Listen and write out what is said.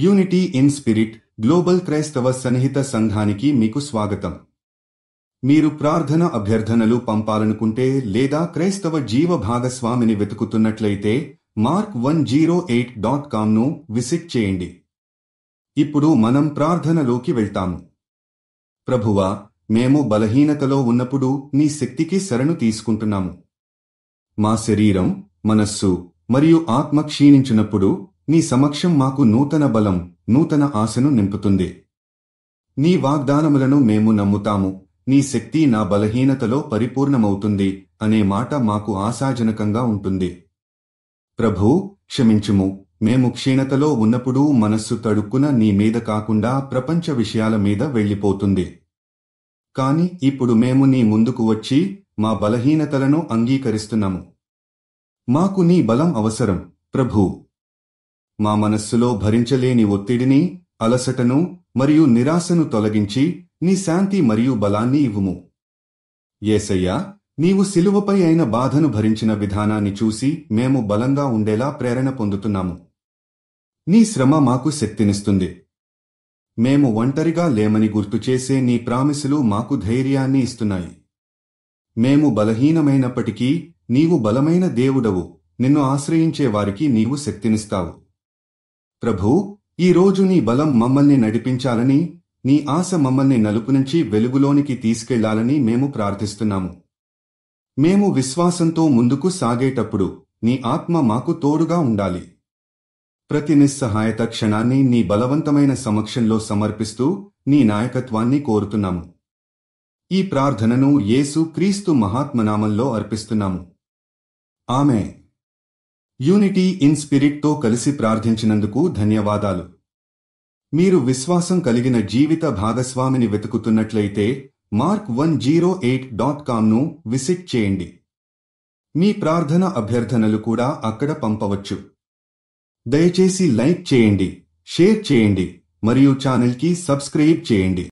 Unity in spirit global క్రైస్తవ సన్నిహిత సంఘానికి మీకు స్వాగతం. మీరు ప్రార్థన అభ్యర్థనలు పంపాలనుకుంటే లేదా క్రైస్తవ జీవ భాగస్వామిని వెతుకుతున్నట్లయితే mark108.comను విజిట్ చేయండి. ఇప్పుడు మనం ప్రార్థనలోకి వెళ్తాము. ప్రభువా, మేము బలహీనతలో ఉన్నప్పుడు నీ శక్తికి శరణు తీసుకుంటున్నాము. మా శరీరం, మనస్సు మరియు ఆత్మ క్షీణించినప్పుడు నీ సమక్షం మాకు నూతన బలం, నూతన ఆశను నింపుతుంది. నీ వాగ్దానములను మేము నమ్ముతాము. నీ శక్తి నా బలహీనతలో పరిపూర్ణమవుతుంది అనే మాట మాకు ఆశాజనకంగా ఉంటుంది. ప్రభూ, క్షమించుము. మేము క్షీణతలో ఉన్నప్పుడు మనస్సు తడుక్కున నీ మీద కాకుండా ప్రపంచ విషయాల మీద వెళ్ళిపోతుంది. కాని ఇప్పుడు మేము నీ ముందుకు వచ్చి మా బలహీనతలను అంగీకరిస్తున్నాము. మాకు నీ బలం అవసరం ప్రభూ. మా మనస్సులో భరించలేని ఒత్తిడిని, అలసటను మరియు నిరాశను తొలగించి నీ శాంతి మరియు బలాన్ని ఇవ్వుము. యేసయ్యా, నీవు శిలువపై అయిన బాధను భరించిన విధానాన్ని చూసి మేము బలంగా ఉండేలా ప్రేరణ పొందుతున్నాము. నీ శ్రమ మాకు శక్తినిస్తుంది. మేము ఒంటరిగా లేమని గుర్తుచేసే నీ ప్రామిసులు మాకు ధైర్యాన్ని ఇస్తున్నాయి. మేము బలహీనమైనప్పటికీ నీవు బలమైన దేవుడవు. నిన్ను ఆశ్రయించే వారికి నీవు శక్తినిస్తావు. ప్రభూ, ఈరోజు నీ బలం మమ్మల్ని నడిపించాలని, నీ ఆశ మమ్మల్ని నలుపు నుంచి వెలుగులోనికి తీసుకెళ్లాలని మేము ప్రార్థిస్తున్నాము. మేము విశ్వాసంతో ముందుకు సాగేటప్పుడు నీ ఆత్మ మాకు తోడుగా ఉండాలి. ప్రతి నిస్సహాయత క్షణాన్ని నీ బలవంతమైన సమక్షంలో సమర్పిస్తూ నీ నాయకత్వాన్ని కోరుతున్నాము. ఈ ప్రార్థనను యేసు క్రీస్తు మహాత్మనామంలో అర్పిస్తున్నాము. ఆమేన్. యూనిటీ ఇన్ స్పిరిట్తో కలిసి ప్రార్థించినందుకు ధన్యవాదాలు. మీరు విశ్వాసం కలిగిన జీవిత భాగస్వామిని వెతుకుతున్నట్లయితే mark108.comను విజిట్ చేయండి. మీ ప్రార్థన అభ్యర్థనలు కూడా అక్కడ పంపవచ్చు. దయచేసి లైక్ చేయండి, షేర్ చేయండి మరియు ఛానల్కి సబ్స్క్రైబ్ చేయండి.